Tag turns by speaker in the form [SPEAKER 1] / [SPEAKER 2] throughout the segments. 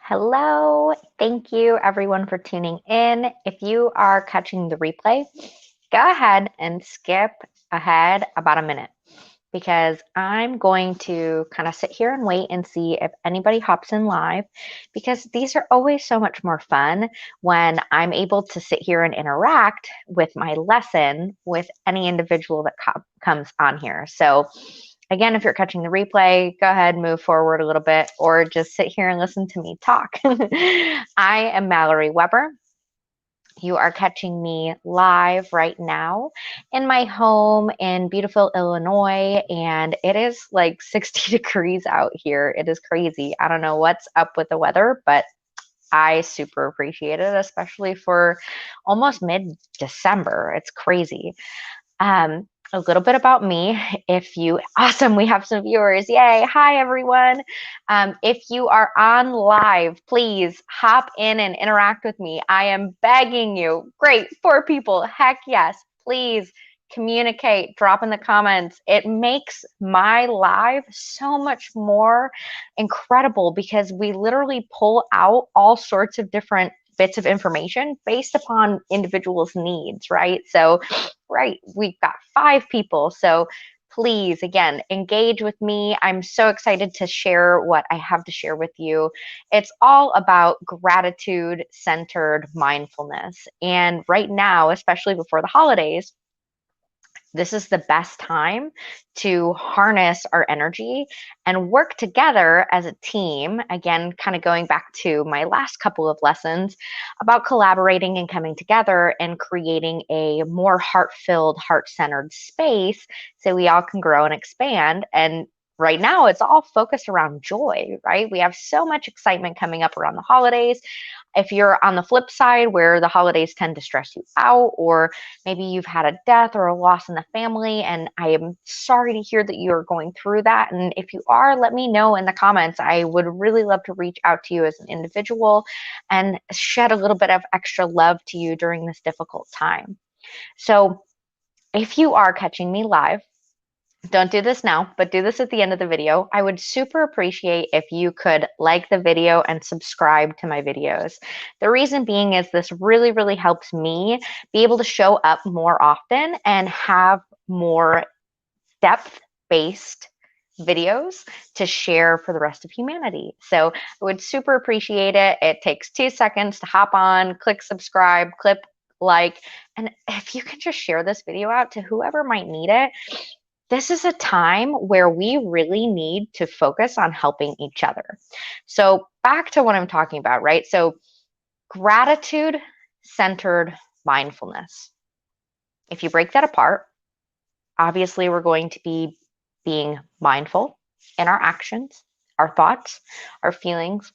[SPEAKER 1] Hello. Thank you everyone for tuning in. If you are catching the replay, go ahead and skip ahead about a minute because I'm going to kind of sit here and wait and see if anybody hops in live because these are always so much more fun when I'm able to sit here and interact with my lesson with any individual that comes on here. So again, if you're catching the replay, go ahead, move forward a little bit, or just sit here and listen to me talk. I am Mallory Webber. You are catching me live right now in my home in beautiful Illinois, and it is like 60 degrees out here. It is crazy. I don't know what's up with the weather, but I super appreciate it, especially for almost mid-December. It's crazy. A little bit about me. Awesome, we have some viewers. Yay. Hi, everyone. If you are on live, please hop in and interact with me. I am begging you. Great, 4 people. Heck yes. Please communicate, drop in the comments. It makes my live so much more incredible because we literally pull out all sorts of different bits of information based upon individuals' needs, right? So, right, we've got 5 people. So please, again, engage with me. I'm so excited to share what I have to share with you. It's all about gratitude-centered mindfulness. And right now, especially before the holidays, this is the best time to harness our energy and work together as a team. Again, kind of going back to my last couple of lessons about collaborating and coming together and creating a more heart-filled, heart-centered space so we all can grow and expand. And right now, it's all focused around joy, right? We have so much excitement coming up around the holidays. If you're on the flip side where the holidays tend to stress you out, or maybe you've had a death or a loss in the family, and I am sorry to hear that you're going through that. And if you are, let me know in the comments. I would really love to reach out to you as an individual and shed a little bit of extra love to you during this difficult time. So if you are catching me live, don't do this now, but do this at the end of the video. I would super appreciate if you could like the video and subscribe to my videos. The reason being is this really, really helps me be able to show up more often and have more depth-based videos to share for the rest of humanity. So I would super appreciate it. It takes 2 seconds to hop on, click subscribe, click like, and if you can just share this video out to whoever might need it. This is a time where we really need to focus on helping each other. So back to what I'm talking about, right? So gratitude-centered mindfulness. If you break that apart, obviously we're going to be being mindful in our actions, our thoughts, our feelings,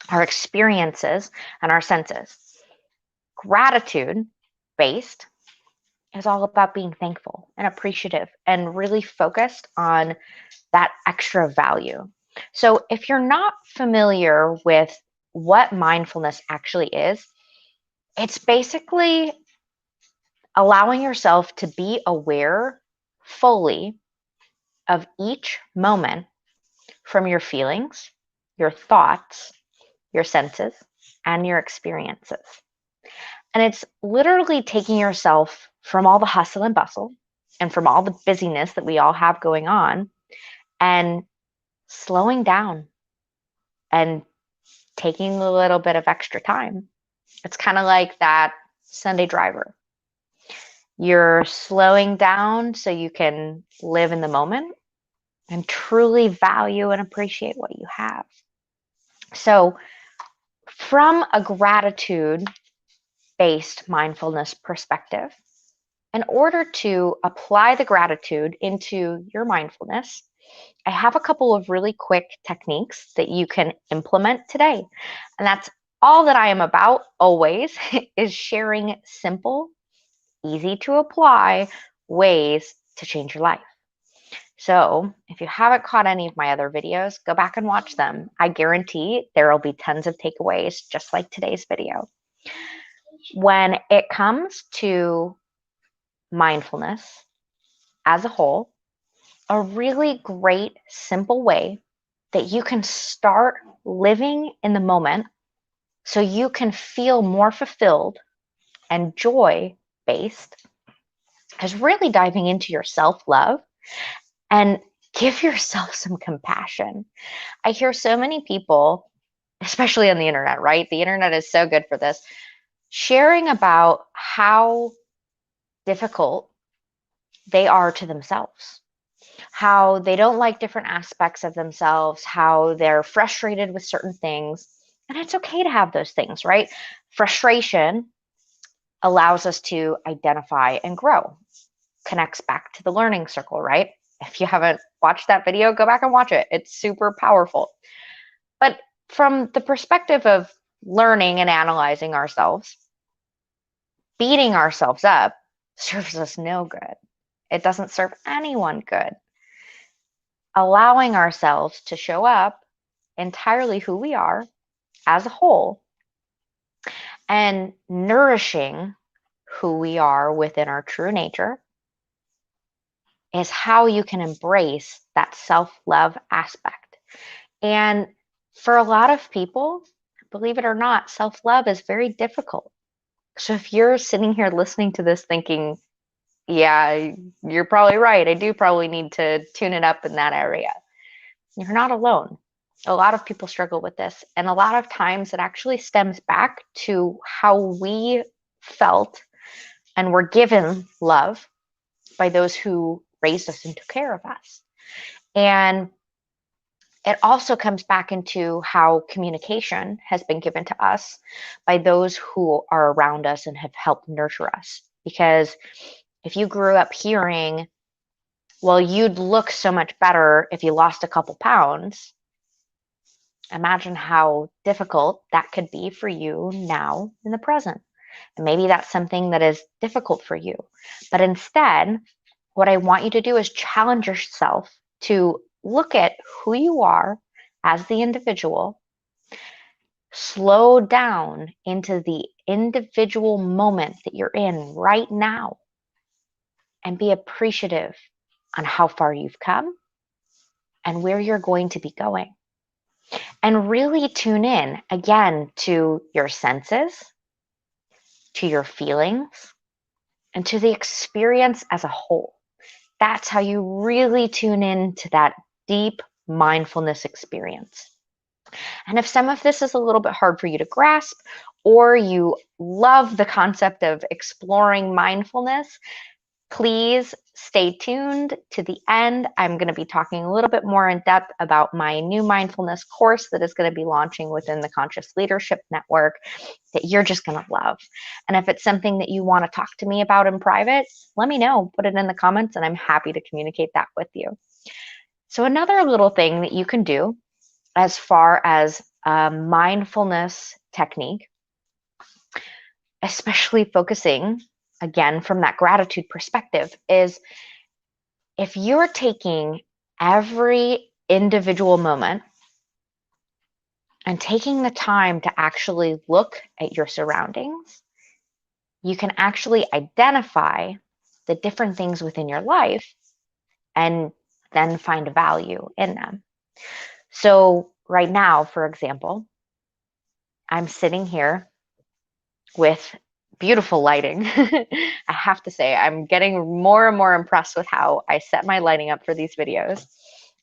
[SPEAKER 1] our experiences, and our senses. Gratitude-based is all about being thankful and appreciative and really focused on that extra value. So if you're not familiar with what mindfulness actually is, it's basically allowing yourself to be aware fully of each moment from your feelings, your thoughts, your senses, and your experiences. And it's literally taking yourself from all the hustle and bustle and from all the busyness that we all have going on and slowing down and taking a little bit of extra time. It's kind of like that Sunday driver. You're slowing down so you can live in the moment and truly value and appreciate what you have. So from a gratitude-based mindfulness perspective, in order to apply the gratitude into your mindfulness, I have a couple of really quick techniques that you can implement today. And that's all that I am about always is sharing simple, easy to apply ways to change your life. So if you haven't caught any of my other videos, go back and watch them. I guarantee there will be tons of takeaways just like today's video. When it comes to mindfulness as a whole, a really great, simple way that you can start living in the moment so you can feel more fulfilled and joy based is really diving into your self love and give yourself some compassion. I hear so many people, especially on the internet, right? The internet is so good for this, sharing about how difficult they are to themselves, how they don't like different aspects of themselves, how they're frustrated with certain things. And it's okay to have those things, right? Frustration allows us to identify and grow, connects back to the learning circle, right? If you haven't watched that video, go back and watch it. It's super powerful. But from the perspective of learning and analyzing ourselves, beating ourselves up serves us no good. It doesn't serve anyone good. Allowing ourselves to show up entirely who we are as a whole and nourishing who we are within our true nature is how you can embrace that self-love aspect. And for a lot of people, believe it or not, self-love is very difficult. So if you're sitting here listening to this thinking, yeah, you're probably right, I do probably need to tune it up in that area, you're not alone. A lot of people struggle with this. And a lot of times it actually stems back to how we felt and were given love by those who raised us and took care of us. And it also comes back into how communication has been given to us by those who are around us and have helped nurture us. Because if you grew up hearing, well, you'd look so much better if you lost a couple pounds, imagine how difficult that could be for you now in the present. And maybe that's something that is difficult for you. But instead, what I want you to do is challenge yourself to look at who you are as the individual, slow down into the individual moment that you're in right now, and be appreciative on how far you've come and where you're going to be going. And really tune in again to your senses, to your feelings, and to the experience as a whole. That's how you really tune in to that deep mindfulness experience. And if some of this is a little bit hard for you to grasp, or you love the concept of exploring mindfulness, please stay tuned to the end. I'm going to be talking a little bit more in depth about my new mindfulness course that is going to be launching within the Conscious Leadership Network that you're just going to love. And if it's something that you want to talk to me about in private, let me know. Put it in the comments and I'm happy to communicate that with you. So another little thing that you can do as far as a mindfulness technique, especially focusing again from that gratitude perspective, is if you're taking every individual moment and taking the time to actually look at your surroundings, you can actually identify the different things within your life and then find value in them. So right now, for example, I'm sitting here with beautiful lighting. I have to say, I'm getting more and more impressed with how I set my lighting up for these videos.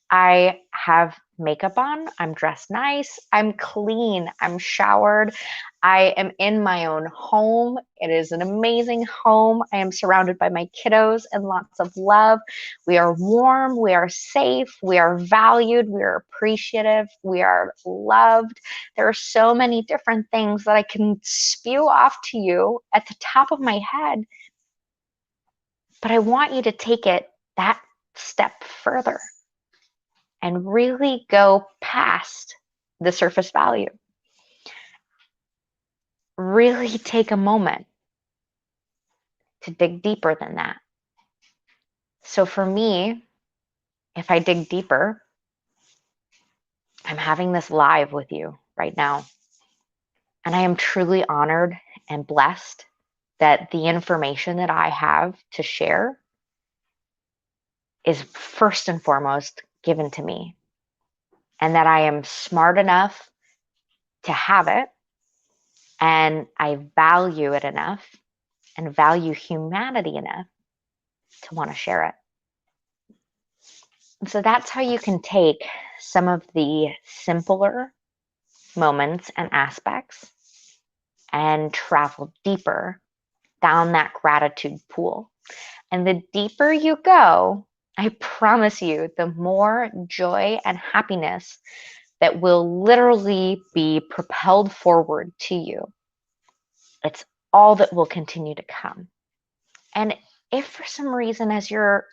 [SPEAKER 1] I have makeup on, I'm dressed nice, I'm clean, I'm showered, I am in my own home. It is an amazing home. I am surrounded by my kiddos and lots of love. We are warm, we are safe, we are valued, we are appreciative, we are loved. There are so many different things that I can spew off to you at the top of my head, but I want you to take it that step further and really go past the surface value. Really take a moment to dig deeper than that. So for me, if I dig deeper, I'm having this live with you right now. And I am truly honored and blessed that the information that I have to share is first and foremost given to me. and that I am smart enough to have it, and I value it enough and value humanity enough to want to share it. And so that's how you can take some of the simpler moments and aspects and travel deeper down that gratitude pool. And the deeper you go, I promise you, the more joy and happiness that will literally be propelled forward to you. It's all that will continue to come. And if for some reason, as you're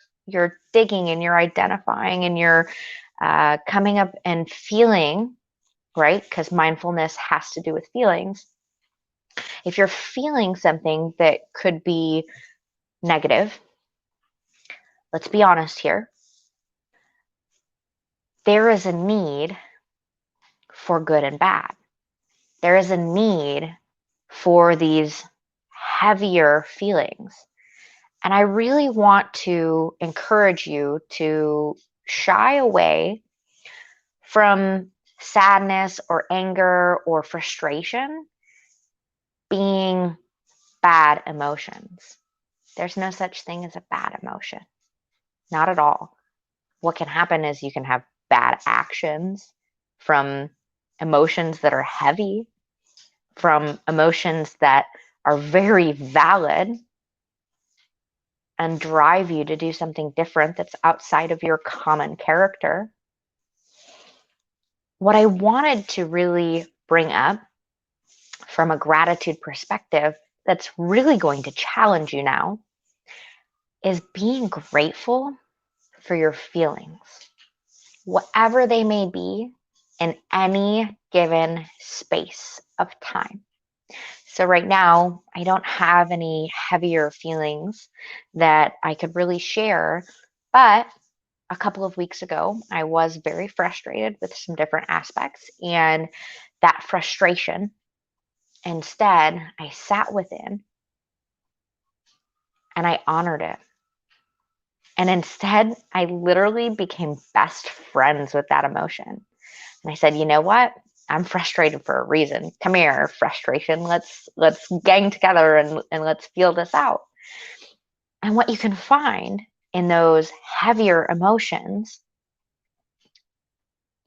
[SPEAKER 1] digging and you're identifying and you're coming up and feeling, right? Because mindfulness has to do with feelings. If you're feeling something that could be negative, let's be honest here. There is a need for good and bad. There is a need for these heavier feelings. And I really want to encourage you to shy away from sadness or anger or frustration being bad emotions. There's no such thing as a bad emotion. Not at all. What can happen is you can have bad actions from emotions that are heavy, from emotions that are very valid and drive you to do something different that's outside of your common character. What I wanted to really bring up from a gratitude perspective that's really going to challenge you now is being grateful for your feelings, whatever they may be, in any given space of time. So right now, I don't have any heavier feelings that I could really share, but a couple of weeks ago, I was very frustrated with some different aspects, and that frustration, instead, I sat within and I honored it. And instead, I literally became best friends with that emotion. And I said, you know what? I'm frustrated for a reason. Come here, frustration. Let's gang together and let's feel this out. And what you can find in those heavier emotions,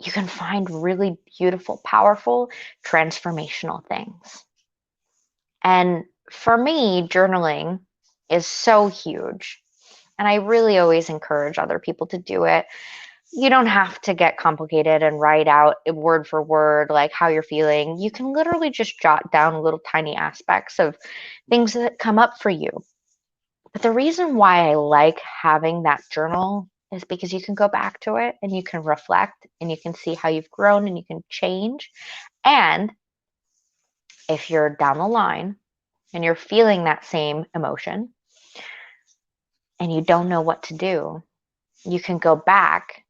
[SPEAKER 1] you can find really beautiful, powerful, transformational things. And for me, journaling is so huge. And I really always encourage other people to do it. You don't have to get complicated and write out word for word like how you're feeling. You can literally just jot down little tiny aspects of things that come up for you. But the reason why I like having that journal is because you can go back to it and you can reflect and you can see how you've grown and you can change. And if you're down the line and you're feeling that same emotion and you don't know what to do, you can go back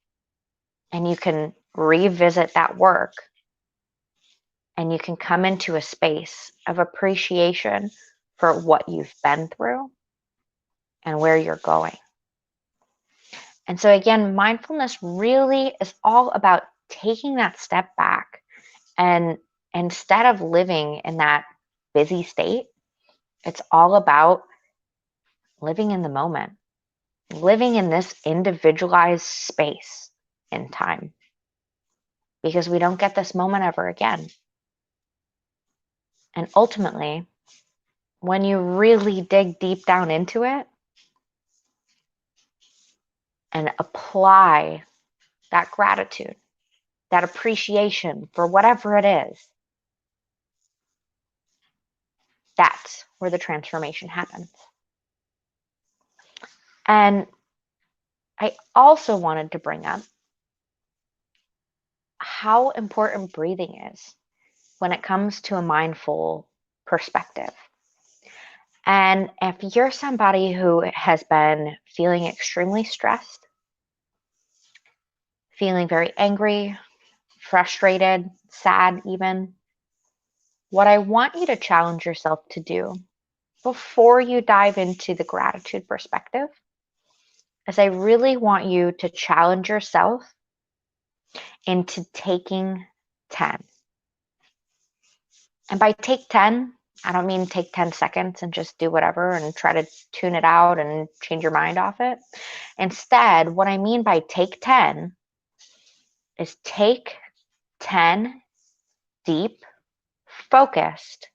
[SPEAKER 1] and you can revisit that work and you can come into a space of appreciation for what you've been through and where you're going. And so again, mindfulness really is all about taking that step back, and instead of living in that busy state, it's all about living in the moment, living in this individualized space in time, because we don't get this moment ever again. And ultimately, when you really dig deep down into it and apply that gratitude, that appreciation for whatever it is, that's where the transformation happens. And I also wanted to bring up how important breathing is when it comes to a mindful perspective. And if you're somebody who has been feeling extremely stressed, feeling very angry, frustrated, sad even, what I want you to challenge yourself to do before you dive into the gratitude perspective is I really want you to challenge yourself into taking 10. And by take 10, I don't mean take 10 seconds and just do whatever and try to tune it out and change your mind off it. Instead, what I mean by take 10 is take 10 deep, focused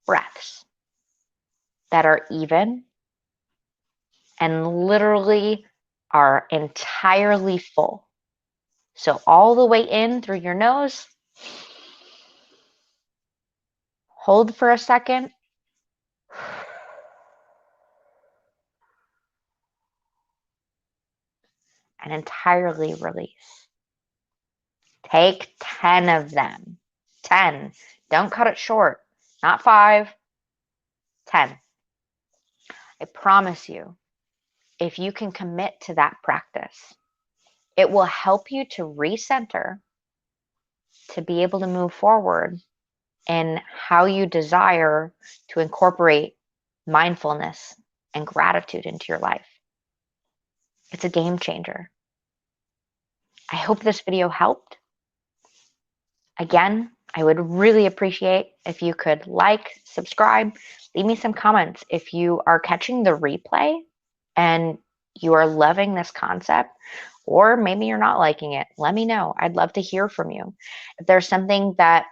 [SPEAKER 1] breaths that are even and literally are entirely full. So all the way in through your nose, hold for a second, and entirely release. Take 10 of them. 10. Don't cut it short. Not 5, 10. I promise you, if you can commit to that practice, it will help you to recenter, to be able to move forward in how you desire to incorporate mindfulness and gratitude into your life. It's a game changer. I hope this video helped. Again, I would really appreciate if you could like, subscribe, leave me some comments. If you are catching the replay and you are loving this concept, or maybe you're not liking it, let me know. I'd love to hear from you. If there's something that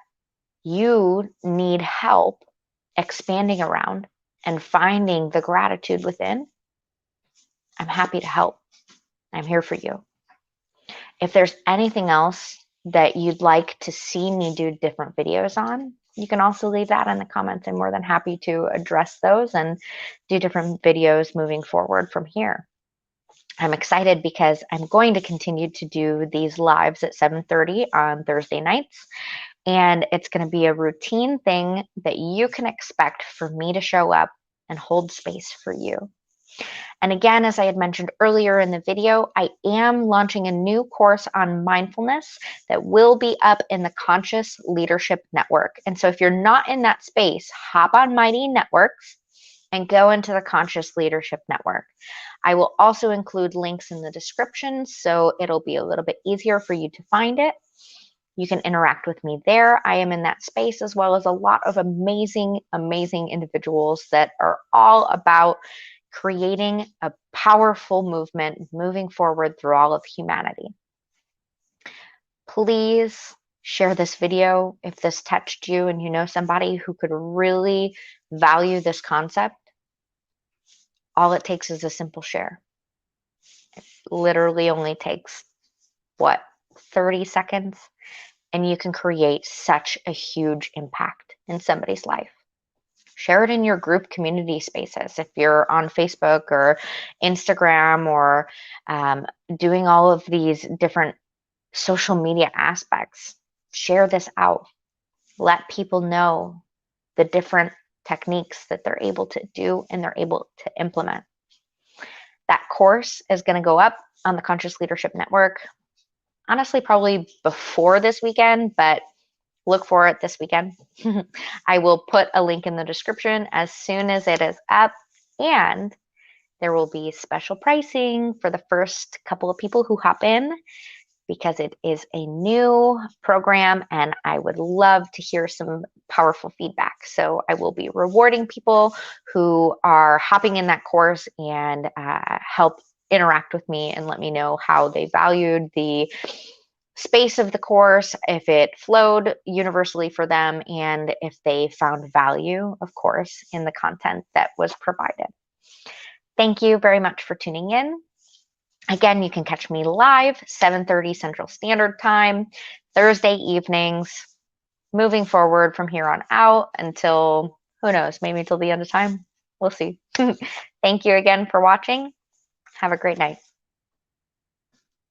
[SPEAKER 1] you need help expanding around and finding the gratitude within, I'm happy to help. I'm here for you. If there's anything else that you'd like to see me do different videos on, you can also leave that in the comments. I'm more than happy to address those and do different videos moving forward from here. I'm excited because I'm going to continue to do these lives at 7:30 on Thursday nights. And it's going to be a routine thing that you can expect for me to show up and hold space for you. And again, as I had mentioned earlier in the video, I am launching a new course on mindfulness that will be up in the Conscious Leadership Network. And so if you're not in that space, hop on Mighty Networks and go into the Conscious Leadership Network. I will also include links in the description, so it'll be a little bit easier for you to find it. You can interact with me there. I am in that space, as well as a lot of amazing, amazing individuals that are all about creating a powerful movement moving forward through all of humanity. Please share this video if this touched you and you know somebody who could really value this concept. All it takes is a simple share. It literally only takes, 30 seconds? And you can create such a huge impact in somebody's life. Share it in your group community spaces. If you're on Facebook or Instagram or doing all of these different social media aspects, share this out. Let people know the different techniques that they're able to do and they're able to implement. That course is going to go up on the Conscious Leadership Network, honestly, probably before this weekend, but look for it this weekend. I will put a link in the description as soon as it is up, and there will be special pricing for the first couple of people who hop in because it is a new program and I would love to hear some powerful feedback. So I will be rewarding people who are hopping in that course and help interact with me and let me know how they valued the space of the course, if it flowed universally for them, and if they found value, of course, in the content that was provided. Thank you very much for tuning in. Again, you can catch me live 7:30 Central Standard Time, Thursday evenings, moving forward from here on out until, who knows, maybe until the end of time. We'll see. Thank you again for watching. Have a great night.